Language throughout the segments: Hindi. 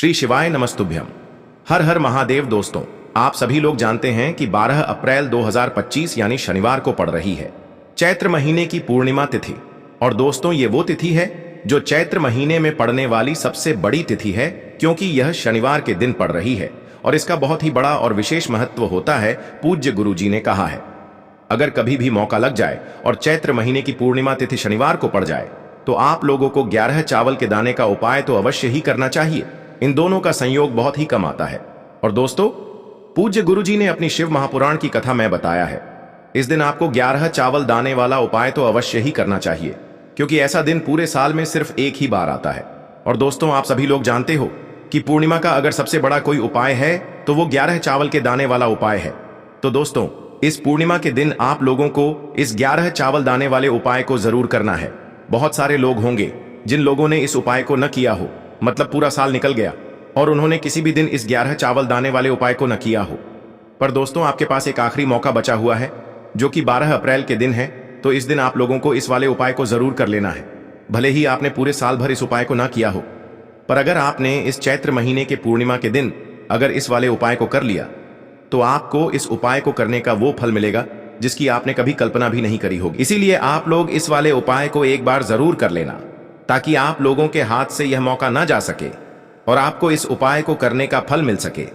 श्री शिवाय नमस्तुभ्यम। हर हर महादेव। दोस्तों, आप सभी लोग जानते हैं कि 12 अप्रैल 2025 यानी शनिवार को पड़ रही है चैत्र महीने की पूर्णिमा तिथि। और दोस्तों, ये वो तिथि है जो चैत्र महीने में पड़ने वाली सबसे बड़ी तिथि है, क्योंकि यह शनिवार के दिन पड़ रही है और इसका बहुत ही बड़ा और विशेष महत्व होता है। पूज्य गुरु जी ने कहा है, अगर कभी भी मौका लग जाए और चैत्र महीने की पूर्णिमा तिथि शनिवार को पड़ जाए तो आप लोगों को 11 चावल के दाने का उपाय तो अवश्य ही करना चाहिए। इन दोनों का संयोग बहुत ही कम आता है। और दोस्तों, पूज्य गुरु जी ने अपनी शिव महापुराण की कथा में बताया है, इस दिन आपको 11 चावल दाने वाला उपाय तो अवश्य ही करना चाहिए, क्योंकि ऐसा दिन पूरे साल में सिर्फ एक ही बार आता है। और दोस्तों, आप सभी लोग जानते हो कि पूर्णिमा का अगर सबसे बड़ा कोई उपाय है तो वो 11 चावल के दाने वाला उपाय है। तो दोस्तों, इस पूर्णिमा के दिन आप लोगों को इस 11 चावल दाने वाले उपाय को जरूर करना है। बहुत सारे लोग होंगे जिन लोगों ने इस उपाय को न किया हो, मतलब पूरा साल निकल गया और उन्होंने किसी भी दिन इस 11 चावल दाने वाले उपाय को न किया हो। पर दोस्तों, आपके पास एक आखिरी मौका बचा हुआ है, जो कि 12 अप्रैल के दिन है। तो इस दिन आप लोगों को इस वाले उपाय को जरूर कर लेना है, भले ही आपने पूरे साल भर इस उपाय को ना किया हो। पर अगर आपने इस चैत्र महीने के पूर्णिमा के दिन अगर इस वाले उपाय को कर लिया तो आपको इस उपाय को करने का वो फल मिलेगा जिसकी आपने कभी कल्पना भी नहीं करी होगी। इसीलिए आप लोग इस वाले उपाय को एक बार जरूर कर लेना, ताकि आप लोगों के हाथ से यह मौका ना जा सके और आपको इस उपाय को करने का फल मिल सके।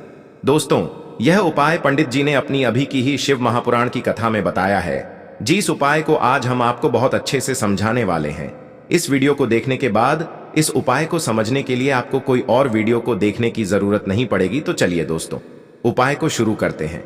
दोस्तों, यह उपाय पंडित जी ने अपनी अभी की ही शिव महापुराण की कथा में बताया है, जिस उपाय को आज हम आपको बहुत अच्छे से समझाने वाले हैं। इस वीडियो को देखने के बाद इस उपाय को समझने के लिए आपको कोई और वीडियो को देखने की जरूरत नहीं पड़ेगी। तो चलिए दोस्तों, उपाय को शुरू करते हैं।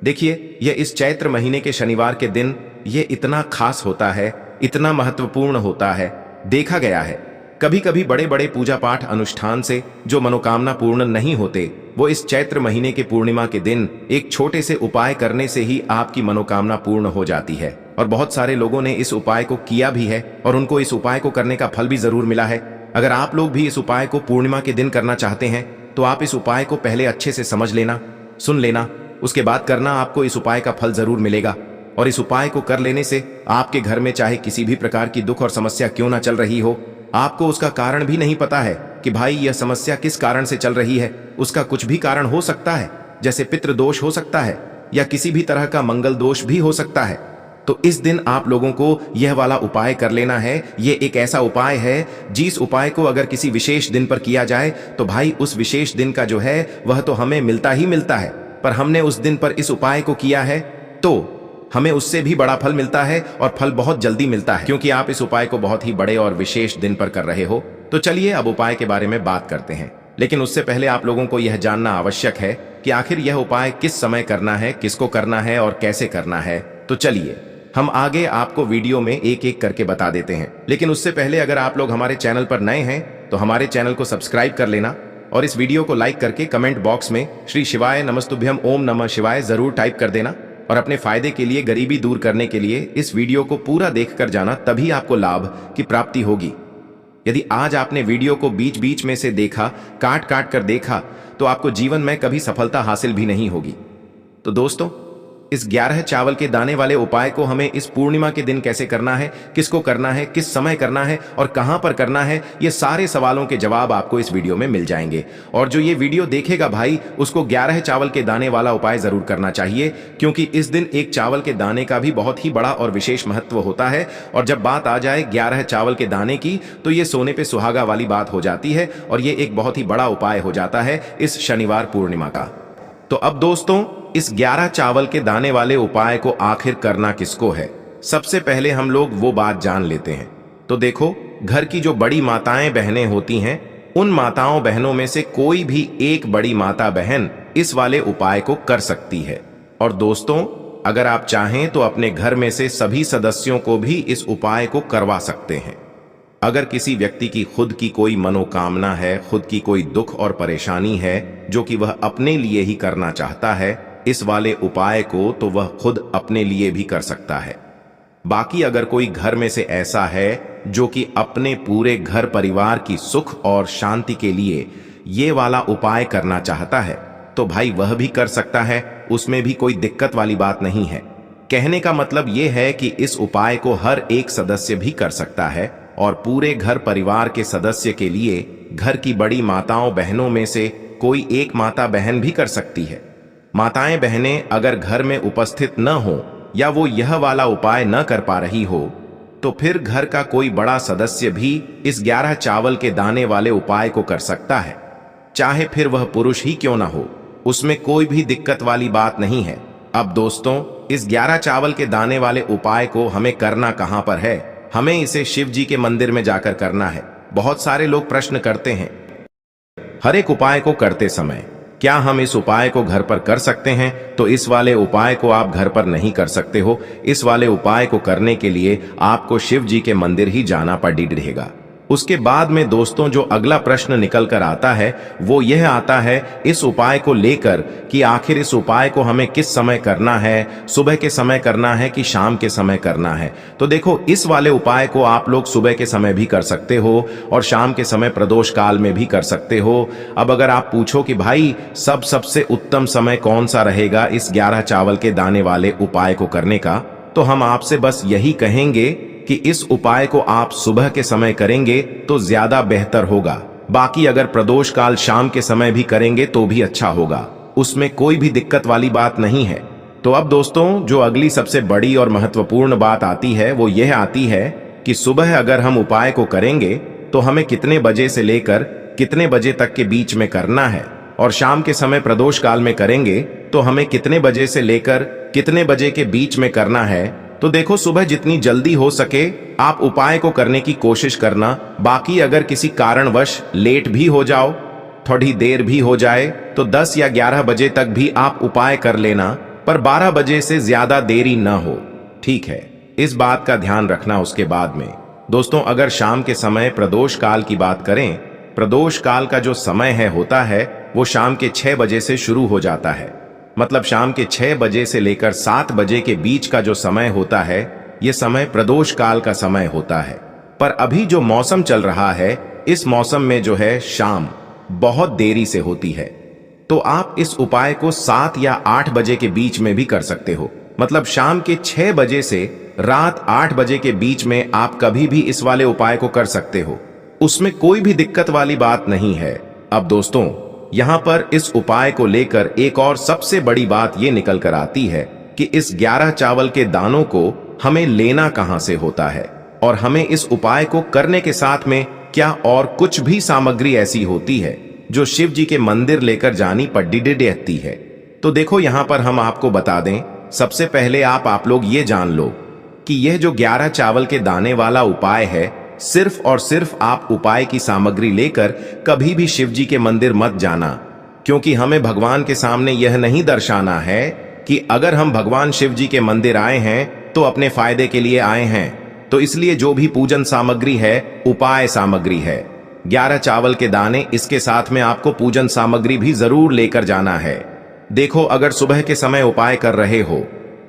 देखिए, यह इस चैत्र महीने के शनिवार के दिन ये इतना खास होता है, इतना महत्वपूर्ण होता है। देखा गया है कभी कभी बड़े बड़े पूजा पाठ अनुष्ठान से जो मनोकामना पूर्ण नहीं होते, वो इस चैत्र महीने के पूर्णिमा के दिन एक छोटे से उपाय करने से ही आपकी मनोकामना पूर्ण हो जाती है। और बहुत सारे लोगों ने इस उपाय को किया भी है और उनको इस उपाय को करने का फल भी जरूर मिला है। अगर आप लोग भी इस उपाय को पूर्णिमा के दिन करना चाहते हैं तो आप इस उपाय को पहले अच्छे से समझ लेना, सुन लेना, उसके बाद करना। आपको इस उपाय का फल जरूर मिलेगा। और इस उपाय को कर लेने से आपके घर में चाहे किसी भी प्रकार की दुख और समस्या क्यों ना चल रही हो, आपको उसका कारण भी नहीं पता है कि भाई यह समस्या किस कारण से चल रही है, उसका कुछ भी कारण हो सकता है, जैसे पितृ दोष हो सकता है या किसी भी तरह का मंगल दोष भी हो सकता है। तो इस दिन आप लोगों को यह वाला उपाय कर लेना है। यह एक ऐसा उपाय है जिस उपाय को अगर किसी विशेष दिन पर किया जाए तो भाई उस विशेष दिन का जो है वह तो हमें मिलता ही मिलता है, पर हमने उस दिन पर इस उपाय को किया है तो हमें उससे भी बड़ा फल मिलता है और फल बहुत जल्दी मिलता है, क्योंकि आप इस उपाय को बहुत ही बड़े और विशेष दिन पर कर रहे हो। तो चलिए अब उपाय के बारे में बात करते हैं, लेकिन उससे पहले आप लोगों को यह जानना आवश्यक है कि आखिर यह उपाय किस समय करना है, किसको करना है और कैसे करना है। तो चलिए हम आगे आपको वीडियो में एक एक करके बता देते हैं। लेकिन उससे पहले अगर आप लोग हमारे चैनल पर नए हैं तो हमारे चैनल को सब्सक्राइब कर लेना और इस वीडियो को लाइक करके कमेंट बॉक्स में श्री शिवाय नमस्तुभ्यम ओम नमः शिवाय जरूर टाइप कर देना। और अपने फायदे के लिए, गरीबी दूर करने के लिए इस वीडियो को पूरा देखकर जाना, तभी आपको लाभ की प्राप्ति होगी। यदि आज आपने वीडियो को बीच बीच में से देखा, काट काट कर देखा, तो आपको जीवन में कभी सफलता हासिल भी नहीं होगी। तो दोस्तों, इस 11 चावल के दाने वाले उपाय को हमें इस पूर्णिमा के दिन कैसे करना है, किसको करना है, किस समय करना है और कहां पर करना है, ये सारे सवालों के जवाब आपको इस वीडियो में मिल जाएंगे। और जो ये वीडियो देखेगा भाई, उसको 11 चावल के दाने वाला उपाय जरूर करना चाहिए, क्योंकि इस दिन एक चावल के दाने का भी बहुत ही बड़ा और विशेष महत्व होता है। और जब बात आ जाए 11 चावल के दाने की, तो ये सोने पे सुहागा वाली बात हो जाती है और ये एक बहुत ही बड़ा उपाय हो जाता है इस शनिवार पूर्णिमा का। तो अब दोस्तों, इस 11 चावल के दाने वाले उपाय को आखिर करना किसको है, सबसे पहले हम लोग वो बात जान लेते हैं। तो देखो, घर की जो बड़ी माताएं बहनें होती हैं, उन माताओं बहनों में से कोई भी एक बड़ी माता बहन इस वाले उपाय को कर सकती है। और दोस्तों, अगर आप चाहें तो अपने घर में से सभी सदस्यों को भी इस उपाय को करवा सकते हैं। अगर किसी व्यक्ति की खुद की कोई मनोकामना है, खुद की कोई दुख और परेशानी है जो कि वह अपने लिए ही करना चाहता है इस वाले उपाय को, तो वह खुद अपने लिए भी कर सकता है। बाकी अगर कोई घर में से ऐसा है जो कि अपने पूरे घर परिवार की सुख और शांति के लिए ये वाला उपाय करना चाहता है, तो भाई वह भी कर सकता है, उसमें भी कोई दिक्कत वाली बात नहीं है। कहने का मतलब यह है कि इस उपाय को हर एक सदस्य भी कर सकता है, और पूरे घर परिवार के सदस्य के लिए घर की बड़ी माताओं बहनों में से कोई एक माता बहन भी कर सकती है। माताएं बहनें अगर घर में उपस्थित न हो या वो यह वाला उपाय न कर पा रही हो तो फिर घर का कोई बड़ा सदस्य भी इस 11 चावल के दाने वाले उपाय को कर सकता है, चाहे फिर वह पुरुष ही क्यों ना हो, उसमें कोई भी दिक्कत वाली बात नहीं है। अब दोस्तों, इस 11 चावल के दाने वाले उपाय को हमें करना कहां पर है? हमें इसे शिव जी के मंदिर में जाकर करना है। बहुत सारे लोग प्रश्न करते हैं हर एक उपाय को करते समय क्या हम इस उपाय को घर पर कर सकते हैं? तो इस वाले उपाय को आप घर पर नहीं कर सकते हो। इस वाले उपाय को करने के लिए आपको शिव जी के मंदिर ही जाना पड़ेगा। उसके बाद में दोस्तों जो अगला प्रश्न निकल कर आता है वो यह आता है इस उपाय को लेकर कि आखिर इस उपाय को हमें किस समय करना है, सुबह के समय करना है कि शाम के समय करना है? तो देखो, इस वाले उपाय को आप लोग सुबह के समय भी कर सकते हो और शाम के समय प्रदोष काल में भी कर सकते हो। अब अगर आप पूछो कि भाई सबसे उत्तम समय कौन सा रहेगा इस 11 चावल के दाने वाले उपाय को करने का, तो हम आपसे बस यही कहेंगे कि इस उपाय को आप सुबह के समय करेंगे तो ज्यादा बेहतर होगा। बाकी अगर प्रदोष काल शाम के समय भी करेंगे तो भी अच्छा होगा, उसमें कोई भी दिक्कत वाली बात नहीं है। तो अब दोस्तों जो अगली सबसे बड़ी और महत्वपूर्ण बात आती है वो यह आती है कि सुबह अगर हम उपाय को करेंगे तो हमें कितने बजे से लेकर कितने बजे तक के बीच में करना है, और शाम के समय प्रदोष काल में करेंगे तो हमें कितने बजे से लेकर कितने बजे के बीच में करना है। तो देखो, सुबह जितनी जल्दी हो सके आप उपाय को करने की कोशिश करना। बाकी अगर किसी कारणवश लेट भी हो जाओ, थोड़ी देर भी हो जाए, तो 10 या 11 बजे तक भी आप उपाय कर लेना, पर 12 बजे से ज्यादा देरी न हो, ठीक है? इस बात का ध्यान रखना। उसके बाद में दोस्तों अगर शाम के समय प्रदोष काल की बात करें, प्रदोष काल का जो समय होता है वो शाम के 6 बजे से शुरू हो जाता है। मतलब शाम के 6 बजे से लेकर 7 बजे के बीच का जो समय होता है ये समय प्रदोष काल का समय होता है। पर अभी जो मौसम चल रहा है इस मौसम में जो है शाम बहुत देरी से होती है, तो आप इस उपाय को 7 या 8 बजे के बीच में भी कर सकते हो। मतलब शाम के 6 बजे से रात 8 बजे के बीच में आप कभी भी इस वाले उपाय को कर सकते हो, उसमें कोई भी दिक्कत वाली बात नहीं है। अब दोस्तों यहां पर इस उपाय को लेकर एक और सबसे बड़ी बात यह निकल कर आती है कि इस 11 चावल के दानों को हमें लेना कहां से होता है, और हमें इस उपाय को करने के साथ में क्या और कुछ भी सामग्री ऐसी होती है जो शिव जी के मंदिर लेकर जानी पड़ती है। तो देखो यहां पर हम आपको बता दें, सबसे पहले आप लोग ये जान लो कि यह जो 11 चावल के दाने वाला उपाय है, सिर्फ और सिर्फ आप उपाय की सामग्री लेकर कभी भी शिव जी के मंदिर मत जाना, क्योंकि हमें भगवान के सामने यह नहीं दर्शाना है कि अगर हम भगवान शिव जी के मंदिर आए हैं तो अपने फायदे के लिए आए हैं। तो इसलिए जो भी पूजन सामग्री है उपाय सामग्री है, 11 चावल के दाने, इसके साथ में आपको पूजन सामग्री भी जरूर लेकर जाना है। देखो अगर सुबह के समय उपाय कर रहे हो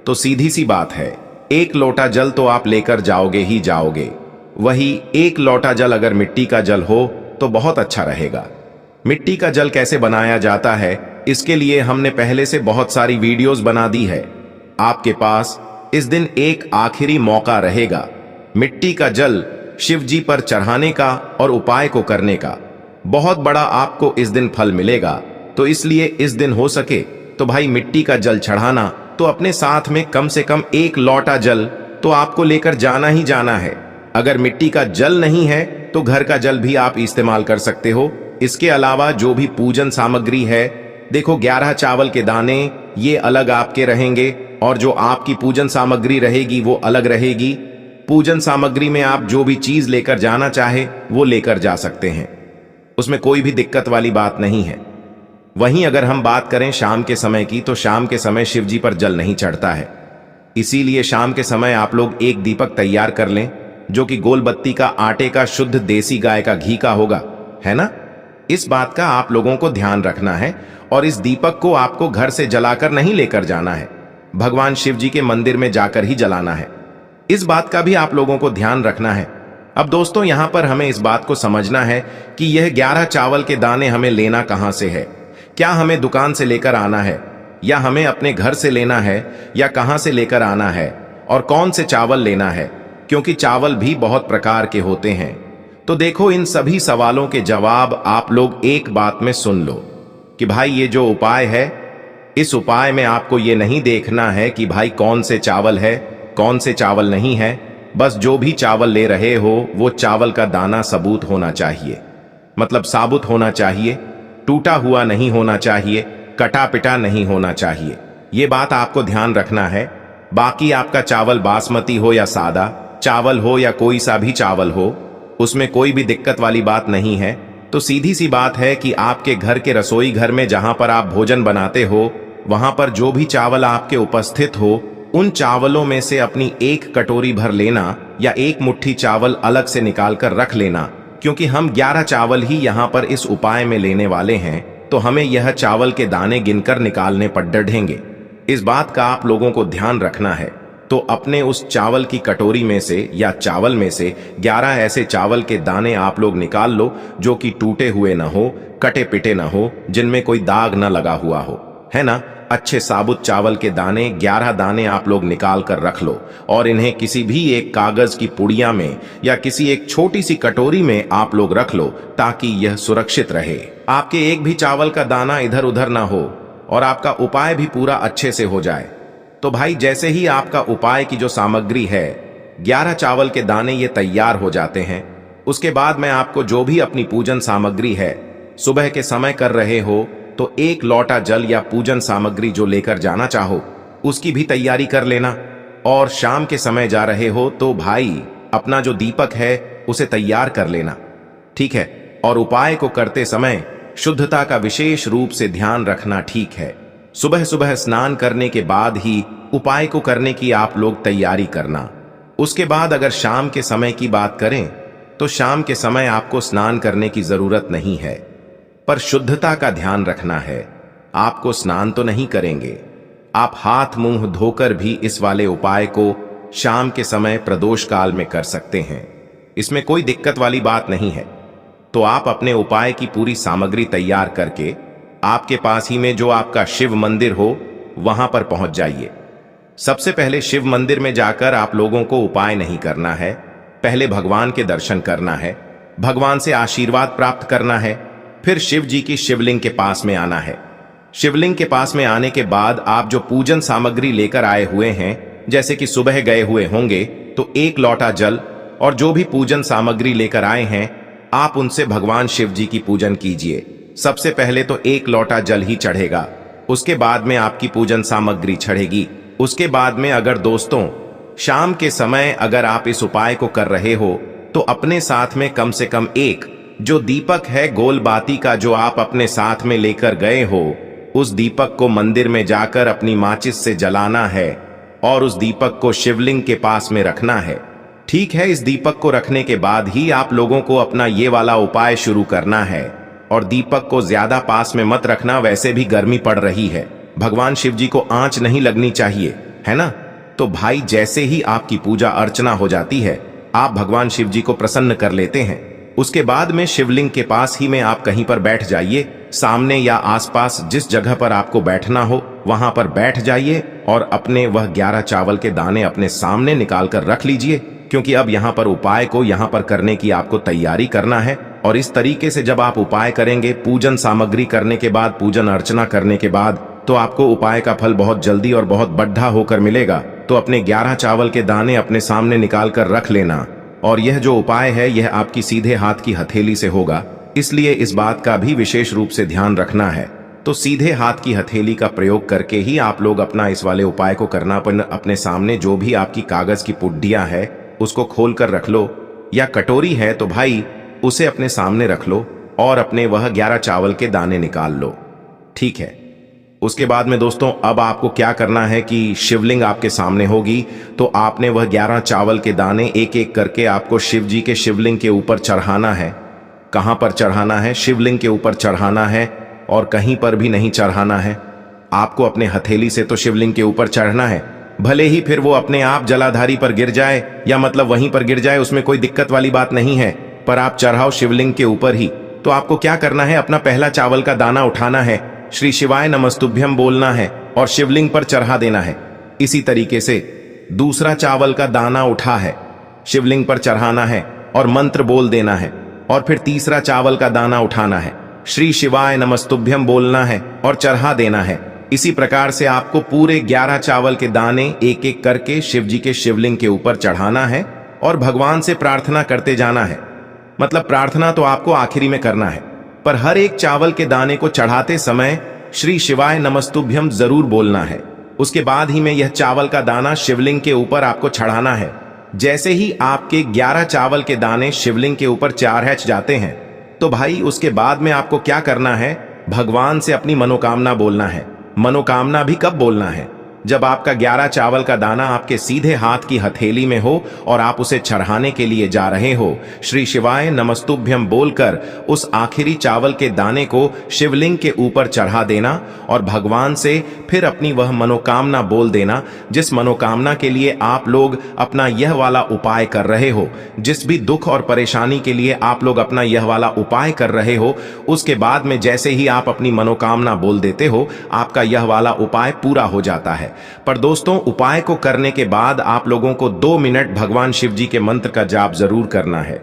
तो सीधी सी बात है, 1 लोटा जल तो आप लेकर जाओगे ही जाओगे। वही 1 लोटा जल अगर मिट्टी का जल हो तो बहुत अच्छा रहेगा। मिट्टी का जल कैसे बनाया जाता है इसके लिए हमने पहले से बहुत सारी वीडियोस बना दी है। आपके पास इस दिन एक आखिरी मौका रहेगा मिट्टी का जल शिव जी पर चढ़ाने का और उपाय को करने का। बहुत बड़ा आपको इस दिन फल मिलेगा, तो इसलिए इस दिन हो सके तो भाई मिट्टी का जल चढ़ाना, तो अपने साथ में कम से कम 1 लोटा जल तो आपको लेकर जाना ही जाना है। अगर मिट्टी का जल नहीं है तो घर का जल भी आप इस्तेमाल कर सकते हो। इसके अलावा जो भी पूजन सामग्री है, देखो 11 चावल के दाने ये अलग आपके रहेंगे और जो आपकी पूजन सामग्री रहेगी वो अलग रहेगी। पूजन सामग्री में आप जो भी चीज लेकर जाना चाहे वो लेकर जा सकते हैं, उसमें कोई भी दिक्कत वाली बात नहीं है। वहीं अगर हम बात करें शाम के समय की, तो शाम के समय शिव जी पर जल नहीं चढ़ता है, इसीलिए शाम के समय आप लोग एक दीपक तैयार कर लें जो कि गोल बत्ती का आटे का शुद्ध देसी गाय का घी का होगा, है ना? इस बात का आप लोगों को ध्यान रखना है, और इस दीपक को आपको घर से जलाकर नहीं लेकर जाना है, भगवान शिव जी के मंदिर में जाकर ही जलाना है। इस बात का भी आप लोगों को ध्यान रखना है। अब दोस्तों यहां पर हमें इस बात को समझना है कि यह 11 चावल के दाने हमें लेना कहां से है। क्या हमें दुकान से लेकर आना है, या हमें अपने घर से लेना है, या कहां से लेकर आना है, और कौन से चावल लेना है? क्योंकि चावल भी बहुत प्रकार के होते हैं। तो देखो, इन सभी सवालों के जवाब आप लोग एक बात में सुन लो कि भाई ये जो उपाय है, इस उपाय में आपको ये नहीं देखना है कि भाई कौन से चावल है, कौन से चावल नहीं है। बस जो भी चावल ले रहे हो वो चावल का दाना सबूत होना चाहिए, मतलब साबुत होना चाहिए, टूटा हुआ नहीं होना चाहिए, कटा पिटा नहीं होना चाहिए। ये बात आपको ध्यान रखना है। बाकी आपका चावल बासमती हो या सादा चावल हो या कोई सा भी चावल हो, उसमें कोई भी दिक्कत वाली बात नहीं है। तो सीधी सी बात है कि आपके घर के रसोई घर में जहां पर आप भोजन बनाते हो, वहां पर जो भी चावल आपके उपस्थित हो, उन चावलों में से अपनी एक कटोरी भर लेना या एक मुट्ठी चावल अलग से निकाल कर रख लेना। क्योंकि हम 11 चावल ही यहाँ पर इस उपाय में लेने वाले हैं, तो हमें यह चावल के दाने गिनकर निकालने पड़ डढ़ेंगे। इस बात का आप लोगों को ध्यान रखना है। तो अपने उस चावल की कटोरी में से या चावल में से 11 ऐसे चावल के दाने आप लोग निकाल लो जो कि टूटे हुए ना हो, कटे पिटे ना हो, जिनमें कोई दाग ना लगा हुआ हो, है ना। अच्छे साबुत चावल के दाने 11 दाने आप लोग निकाल कर रख लो और इन्हें किसी भी एक कागज की पुड़िया में या किसी एक छोटी सी कटोरी में आप लोग रख लो, ताकि यह सुरक्षित रहे। आपके एक भी चावल का दाना इधर उधर ना हो और आपका उपाय भी पूरा अच्छे से हो जाए। तो भाई जैसे ही आपका उपाय की जो सामग्री है, 11 चावल के दाने ये तैयार हो जाते हैं, उसके बाद मैं आपको जो भी अपनी पूजन सामग्री है, सुबह के समय कर रहे हो तो 1 लोटा जल या पूजन सामग्री जो लेकर जाना चाहो उसकी भी तैयारी कर लेना। और शाम के समय जा रहे हो तो भाई अपना जो दीपक है उसे तैयार कर लेना, ठीक है। और उपाय को करते समय शुद्धता का विशेष रूप से ध्यान रखना, ठीक है। सुबह सुबह स्नान करने के बाद ही उपाय को करने की आप लोग तैयारी करना। उसके बाद अगर शाम के समय की बात करें तो शाम के समय आपको स्नान करने की जरूरत नहीं है, पर शुद्धता का ध्यान रखना है। आपको स्नान तो नहीं करेंगे, आप हाथ मुंह धोकर भी इस वाले उपाय को शाम के समय प्रदोष काल में कर सकते हैं। इसमें कोई दिक्कत वाली बात नहीं है। तो आप अपने उपाय की पूरी सामग्री तैयार करके आपके पास ही में जो आपका शिव मंदिर हो वहां पर पहुंच जाइए। सबसे पहले शिव मंदिर में जाकर आप लोगों को उपाय नहीं करना है, पहले भगवान के दर्शन करना है, भगवान से आशीर्वाद प्राप्त करना है, फिर शिव जी की शिवलिंग के पास में आना है। शिवलिंग के पास में आने के बाद आप जो पूजन सामग्री लेकर आए हुए हैं, जैसे कि सुबह गए हुए होंगे तो 1 लोटा जल और जो भी पूजन सामग्री लेकर आए हैं, आप उनसे भगवान शिव जी की पूजन कीजिए। सबसे पहले तो 1 लोटा जल ही चढ़ेगा, उसके बाद में आपकी पूजन सामग्री चढ़ेगी। उसके बाद में अगर दोस्तों शाम के समय अगर आप इस उपाय को कर रहे हो तो अपने साथ में कम से कम एक जो दीपक है गोल बाती का जो आप अपने साथ में लेकर गए हो, उस दीपक को मंदिर में जाकर अपनी माचिस से जलाना है और उस दीपक को शिवलिंग के पास में रखना है, ठीक है। इस दीपक को रखने के बाद ही आप लोगों को अपना ये वाला उपाय शुरू करना है। और दीपक को ज्यादा पास में मत रखना, वैसे भी गर्मी पड़ रही है, भगवान शिव जी को आंच नहीं लगनी चाहिए, है ना। तो भाई जैसे ही आपकी पूजा अर्चना हो जाती है, आप भगवान शिव जी को प्रसन्न कर लेते हैं। उसके बाद में शिवलिंग के पास ही में आप कहीं पर बैठ जाइए, सामने या आसपास जिस जगह पर आपको बैठना हो वहां पर बैठ जाइए और अपने वह 11 चावल के दाने अपने सामने निकाल कर रख लीजिए, क्योंकि अब यहाँ पर उपाय को यहाँ पर करने की आपको तैयारी करना है। और इस तरीके से जब आप उपाय करेंगे, पूजन सामग्री करने के बाद, पूजन अर्चना करने के बाद, तो आपको उपाय का फल बहुत जल्दी और बहुत बढ़ा होकर मिलेगा। तो अपने 11 चावल के दाने अपने सामने निकाल कर रख लेना। और यह जो उपाय है यह आपकी सीधे हाथ की हथेली से होगा, इसलिए इस बात का भी विशेष रूप से ध्यान रखना है। तो सीधे हाथ की हथेली का प्रयोग करके ही आप लोग अपना इस वाले उपाय को करना। पर अपने सामने जो भी आपकी कागज की पुड्डियां है उसको खोल कर रख लो, या कटोरी है तो भाई उसे अपने सामने रख लो और अपने वह 11 चावल के दाने निकाल लो, ठीक है। उसके बाद में दोस्तों अब आपको क्या करना है कि शिवलिंग आपके सामने होगी, तो आपने वह 11 चावल के दाने एक एक करके आपको शिव जी के शिवलिंग के ऊपर चढ़ाना है। कहां पर चढ़ाना है? शिवलिंग के ऊपर चढ़ाना है और कहीं पर भी नहीं चढ़ाना है। आपको अपने हथेली से तो शिवलिंग के ऊपर चढ़ना है, भले ही फिर वो अपने आप जलाधारी पर गिर जाए या मतलब वहीं पर गिर जाए, उसमें कोई दिक्कत वाली बात नहीं है, पर आप चढ़ाओ शिवलिंग के ऊपर ही। तो आपको क्या करना है, अपना पहला चावल का दाना उठाना है, श्री शिवाय नमस्तुभ्यम बोलना है और शिवलिंग पर चढ़ा देना है। इसी तरीके से दूसरा चावल का दाना उठा है, शिवलिंग पर चढ़ाना है और मंत्र बोल देना है। और फिर तीसरा चावल का दाना उठाना है, श्री शिवाय नमस्तुभ्यम बोलना है और चढ़ा देना है। इसी प्रकार से आपको पूरे 11 चावल के दाने एक एक करके शिव जी के शिवलिंग के ऊपर चढ़ाना है और भगवान से प्रार्थना करते जाना है। मतलब प्रार्थना तो आपको आखिरी में करना है, पर हर एक चावल के दाने को चढ़ाते समय श्री शिवाय नमस्तुभ्यम जरूर बोलना है। उसके बाद ही में यह चावल का दाना शिवलिंग के ऊपर आपको चढ़ाना है। जैसे ही आपके 11 चावल के दाने शिवलिंग के ऊपर चढ़ जाते हैं, तो भाई उसके बाद में आपको क्या करना है, भगवान से अपनी मनोकामना बोलना है। मनोकामना भी कब बोलना है, जब आपका 11 चावल का दाना आपके सीधे हाथ की हथेली में हो और आप उसे चढ़ाने के लिए जा रहे हो। श्री शिवाय नमस्तुभ्यम बोलकर उस आखिरी चावल के दाने को शिवलिंग के ऊपर चढ़ा देना और भगवान से फिर अपनी वह मनोकामना बोल देना, जिस मनोकामना के लिए आप लोग अपना यह वाला उपाय कर रहे हो, जिस भी दुख और परेशानी के लिए आप लोग अपना यह वाला उपाय कर रहे हो। उसके बाद में जैसे ही आप अपनी मनोकामना बोल देते हो, आपका यह वाला उपाय पूरा हो जाता है। पर दोस्तों, उपाय को करने के बाद आप लोगों को 2 मिनट भगवान शिव जी के मंत्र का जाप जरूर करना है।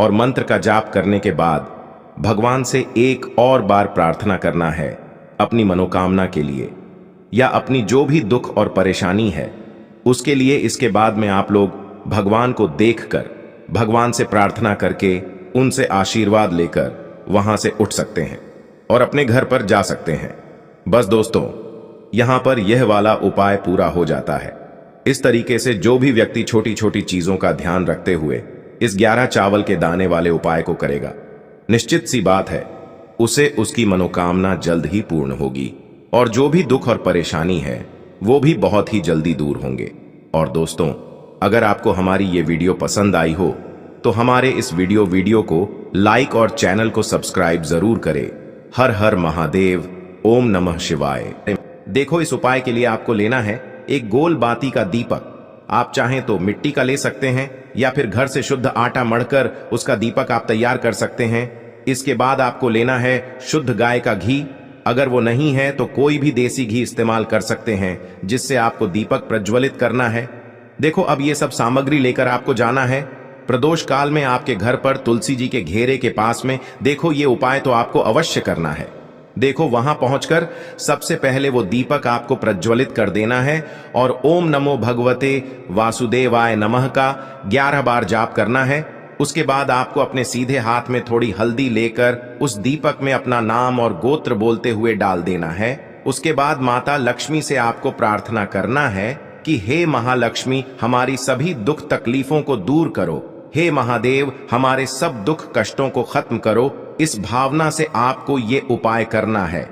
और मंत्र का जाप करने के बाद भगवान से एक और बार प्रार्थना करना है अपनी मनोकामना के लिए, या अपनी जो भी दुख और परेशानी है उसके लिए। इसके बाद में आप लोग भगवान को देखकर, भगवान से प्रार्थना करके, उनसे आशीर्वाद लेकर वहां से उठ सकते हैं और अपने घर पर जा सकते हैं। बस दोस्तों, यहां पर यह वाला उपाय पूरा हो जाता है। इस तरीके से जो भी व्यक्ति छोटी छोटी चीजों का ध्यान रखते हुए इस 11 चावल के दाने वाले उपाय को करेगा, निश्चित सी बात है उसे उसकी मनोकामना जल्द ही पूर्ण होगी और जो भी दुख और परेशानी है वो भी बहुत ही जल्दी दूर होंगे। और दोस्तों, अगर आपको हमारी ये वीडियो पसंद आई हो तो हमारे इस वीडियो को लाइक और चैनल को सब्सक्राइब जरूर करें। हर हर महादेव, ओम नमः शिवाय। देखो, इस उपाय के लिए आपको लेना है एक गोल बाती का दीपक। आप चाहें तो मिट्टी का ले सकते हैं या फिर घर से शुद्ध आटा मढ़कर उसका दीपक आप तैयार कर सकते हैं। इसके बाद आपको लेना है शुद्ध गाय का घी। अगर वो नहीं है तो कोई भी देसी घी इस्तेमाल कर सकते हैं, जिससे आपको दीपक प्रज्वलित करना है। देखो, अब ये सब सामग्री लेकर आपको जाना है प्रदोष काल में आपके घर पर तुलसी जी के घेरे के पास में। देखो, ये उपाय तो आपको अवश्य करना है। देखो, वहां पहुंचकर सबसे पहले वो दीपक आपको प्रज्वलित कर देना है और ओम नमो भगवते वासुदेवाय नमः का 11 बार जाप करना है। उसके बाद आपको अपने सीधे हाथ में थोड़ी हल्दी लेकर उस दीपक में अपना नाम और गोत्र बोलते हुए डाल देना है। उसके बाद माता लक्ष्मी से आपको प्रार्थना करना है कि हे महालक्ष्मी, हमारी सभी दुख तकलीफों को दूर करो। हे महादेव, हमारे सब दुख कष्टों को खत्म करो। इस भावना से आपको ये उपाय करना है।